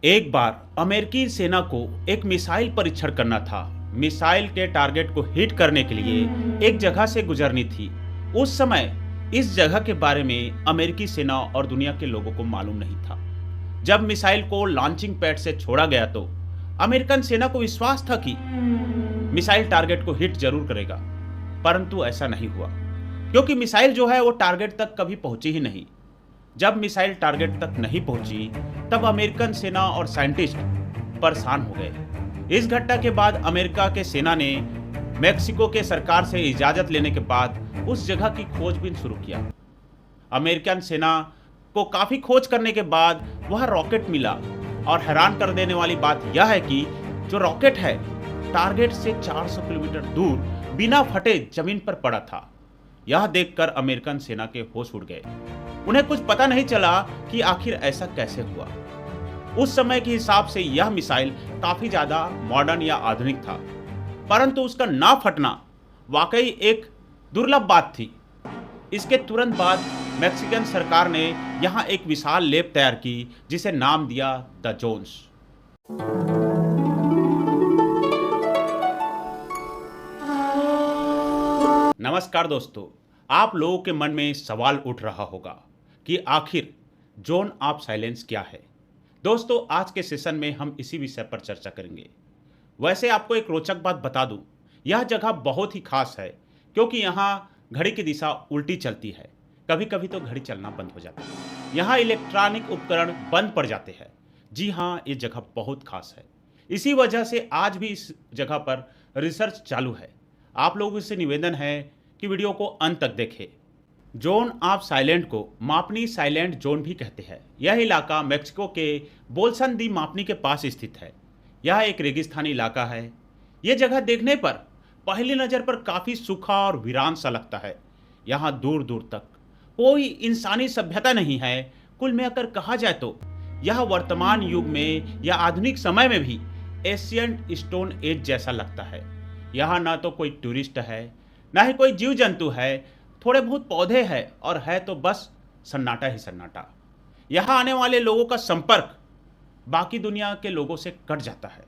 एक बार अमेरिकी सेना को एक मिसाइल परीक्षण करना था। मिसाइल के टारगेट को हिट करने के लिए एक जगह से गुजरनी थी। उस समय इस जगह के बारे में अमेरिकी सेना और दुनिया के लोगों को मालूम नहीं था। जब मिसाइल को लॉन्चिंग पैड से छोड़ा गया तो अमेरिकन सेना को विश्वास था कि मिसाइल टारगेट को हिट जरूर करेगा, परंतु ऐसा नहीं हुआ क्योंकि मिसाइल जो है वो टारगेट तक कभी पहुंची ही नहीं। जब मिसाइल टारगेट तक नहीं पहुंची तब अमेरिकन सेना और साइंटिस्ट परेशान हो गए। इस घटना के बाद अमेरिका के सेना ने मेक्सिको के सरकार से इजाजत लेने के बाद उस जगह की खोजबीन शुरू किया। अमेरिकन सेना को काफी खोज करने के बाद वह रॉकेट मिला और हैरान कर देने वाली बात यह है कि जो रॉकेट है टारगेट से 400 किलोमीटर दूर बिना फटे जमीन पर पड़ा था। यह देखकर अमेरिकन सेना के होश उड़ गए। उन्हें कुछ पता नहीं चला कि आखिर ऐसा कैसे हुआ। उस समय के हिसाब से यह मिसाइल काफी ज्यादा मॉडर्न या आधुनिक था, परंतु उसका ना फटना वाकई एक दुर्लभ बात थी। इसके तुरंत बाद मैक्सिकन सरकार ने यहां एक विशाल लैब तैयार की जिसे नाम दिया द जोन्स। नमस्कार दोस्तों, आप लोगों के मन में सवाल उठ रहा होगा कि आखिर जोन ऑफ साइलेंस क्या है। दोस्तों, आज के सेशन में हम इसी विषय पर चर्चा करेंगे। वैसे आपको एक रोचक बात बता दूं, यह जगह बहुत ही खास है क्योंकि यहाँ घड़ी की दिशा उल्टी चलती है। कभी कभी तो घड़ी चलना बंद हो जाती है। यहाँ इलेक्ट्रॉनिक उपकरण बंद पड़ जाते हैं। जी हाँ, ये जगह बहुत खास है। इसी वजह से आज भी इस जगह पर रिसर्च चालू है। आप लोगों से निवेदन है कि वीडियो को अंत तक देखें। जोन ऑफ साइलेंट को मापनी साइलेंट जोन भी कहते हैं। यह इलाका मेक्सिको के बोल्सन दी मापनी के पास स्थित है। यह एक रेगिस्तानी इलाका है। यह जगह देखने पर पहली नज़र पर काफ़ी सूखा और वीरान सा लगता है। यहाँ दूर दूर तक कोई इंसानी सभ्यता नहीं है। कुल मिलाकर कहा जाए तो यह वर्तमान युग में या आधुनिक समय में भी एशियंट स्टोन एज जैसा लगता है। यहाँ ना तो कोई टूरिस्ट है, ना ही कोई जीव जंतु है। थोड़े बहुत पौधे हैं और है तो बस सन्नाटा ही सन्नाटा। यहाँ आने वाले लोगों का संपर्क बाकी दुनिया के लोगों से कट जाता है।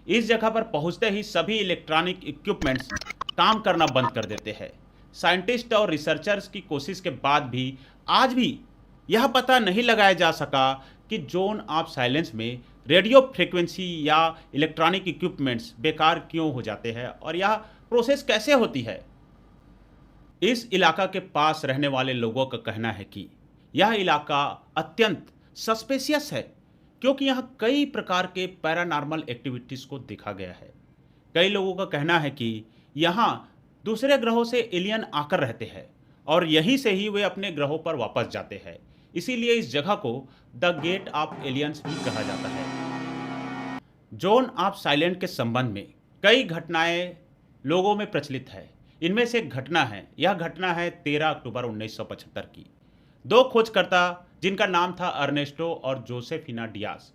इस जगह पर पहुँचते ही सभी इलेक्ट्रॉनिक इक्विपमेंट्स काम करना बंद कर देते हैं। साइंटिस्ट और रिसर्चर्स की कोशिश के बाद भी आज भी यह पता नहीं लगाया जा सका कि जोन ऑफ साइलेंस में रेडियो फ्रीक्वेंसी या इलेक्ट्रॉनिक इक्विपमेंट्स बेकार क्यों हो जाते हैं और यह प्रोसेस कैसे होती है। इस इलाका के पास रहने वाले लोगों का कहना है कि यह इलाका अत्यंत सस्पेशियस है क्योंकि यहाँ कई प्रकार के पैरानॉर्मल एक्टिविटीज़ को देखा गया है। कई लोगों का कहना है कि यहाँ दूसरे ग्रहों से एलियन आकर रहते हैं और यहीं से ही वे अपने ग्रहों पर वापस जाते हैं। इसीलिए इस जगह को द गेट ऑफ एलियंस भी कहा जाता है। जोन ऑफ साइलेंट के संबंध में कई घटनाएं लोगों में प्रचलित है। इनमें से एक घटना है, यह घटना है 13 अक्टूबर 1975 की। दो खोजकर्ता जिनका नाम था अर्नेस्टो और जोसेफिना डियास,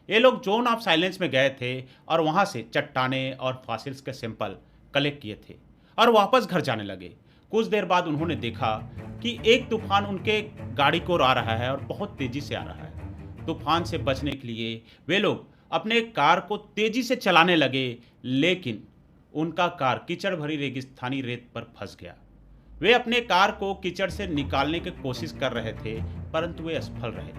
ये लोग जोन ऑफ साइलेंस में गए थे और वहाँ से चट्टानें और फॉसिल्स के सैंपल कलेक्ट किए थे और वापस घर जाने लगे। कुछ देर बाद उन्होंने देखा कि एक तूफान उनके गाड़ी को आ रहा है और बहुत तेजी से आ रहा है। तूफान से बचने के लिए वे लोग अपने कार को तेजी से चलाने लगे, लेकिन उनका कार कीचड़ भरी रेगिस्तानी रेत पर फंस गया। वे अपने कार को कीचड़ से निकालने की कोशिश कर रहे थे, परंतु वे असफल रहे।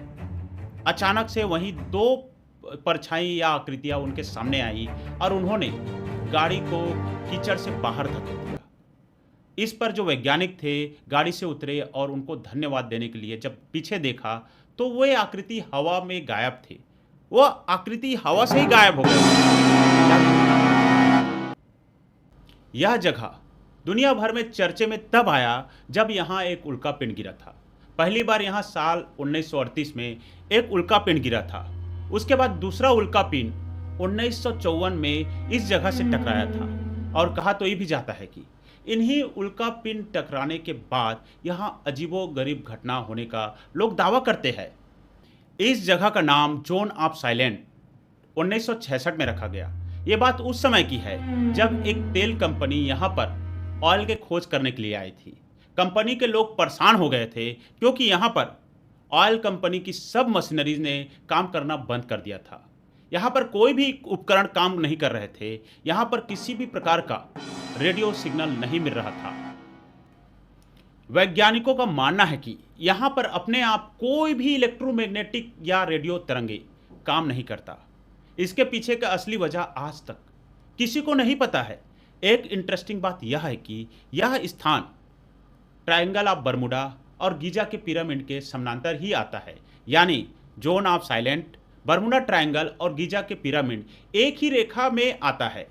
अचानक से वहीं दो परछाई या आकृतियां उनके सामने आई और उन्होंने गाड़ी को कीचड़ से बाहर धकेल दिया। इस पर जो वैज्ञानिक थे गाड़ी से उतरे और उनको धन्यवाद देने के लिए जब पीछे देखा तो वे आकृति हवा में गायब थे। वो आकृति हवा से ही गायब हो गई। यह जगह दुनिया भर में चर्चे में तब आया जब यहाँ एक उल्कापिंड गिरा था। पहली बार यहाँ साल 1938 में एक उल्कापिंड गिरा था। उसके बाद दूसरा उल्कापिंड 1954 में इस जगह से टकराया था और कहा तो ये भी जाता है कि इन्हीं उल्कापिंड टकराने के बाद यहाँ अजीबोगरीब घटना होने का लोग दावा करते हैं। इस जगह का नाम जोन ऑफ साइलेंट 1966 में रखा गया। ये बात उस समय की है जब एक तेल कंपनी यहाँ पर ऑयल के खोज करने के लिए आई थी। कंपनी के लोग परेशान हो गए थे क्योंकि यहाँ पर ऑयल कंपनी की सब मशीनरीज ने काम करना बंद कर दिया था। यहाँ पर कोई भी उपकरण काम नहीं कर रहे थे। यहाँ पर किसी भी प्रकार का रेडियो सिग्नल नहीं मिल रहा था। वैज्ञानिकों का मानना है कि यहाँ पर अपने आप कोई भी इलेक्ट्रोमैग्नेटिक या रेडियो तरंगे काम नहीं करता। इसके पीछे का असली वजह आज तक किसी को नहीं पता है। एक इंटरेस्टिंग बात यह है कि यह स्थान ट्रायंगल ऑफ बर्मुडा और गीजा के पिरामिड के समानांतर ही आता है। यानी zone of silent, Bermuda triangle और गीजा के पिरामिड एक ही रेखा में आता है।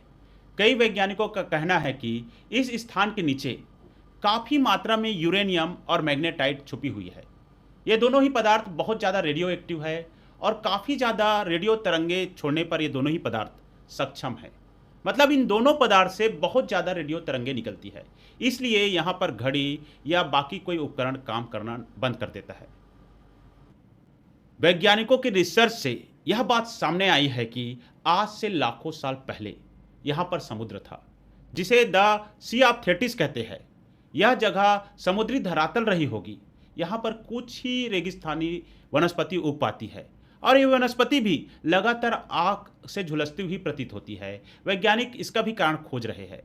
कई वैज्ञानिकों का कहना है कि इस स्थान के नीचे काफ़ी मात्रा में यूरेनियम और मैग्नेटाइट छुपी हुई है। ये दोनों ही पदार्थ बहुत ज़्यादा रेडियो एक्टिव है और काफ़ी ज़्यादा रेडियो तरंगे छोड़ने पर ये दोनों ही पदार्थ सक्षम है। मतलब इन दोनों पदार्थ से बहुत ज़्यादा रेडियो तरंगे निकलती है, इसलिए यहाँ पर घड़ी या बाकी कोई उपकरण काम करना बंद कर देता है। वैज्ञानिकों के रिसर्च से यह बात सामने आई है कि आज से लाखों साल पहले यहाँ पर समुद्र था, जिसे द सी ऑफ थेटिस कहते हैं। यह जगह समुद्री धरातल रही होगी। यहाँ पर कुछ ही रेगिस्तानी वनस्पति उग पाती है और ये वनस्पति भी लगातार आग से झुलसती हुई प्रतीत होती है। वैज्ञानिक इसका भी कारण खोज रहे हैं।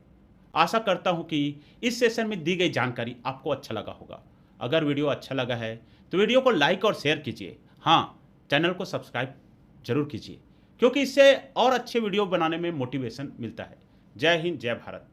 आशा करता हूँ कि इस सेशन में दी गई जानकारी आपको अच्छा लगा होगा। अगर वीडियो अच्छा लगा है तो वीडियो को लाइक और शेयर कीजिए। हाँ, चैनल को सब्सक्राइब जरूर कीजिए, क्योंकि इससे और अच्छे वीडियो बनाने में मोटिवेशन मिलता है। जय हिंद, जय भारत।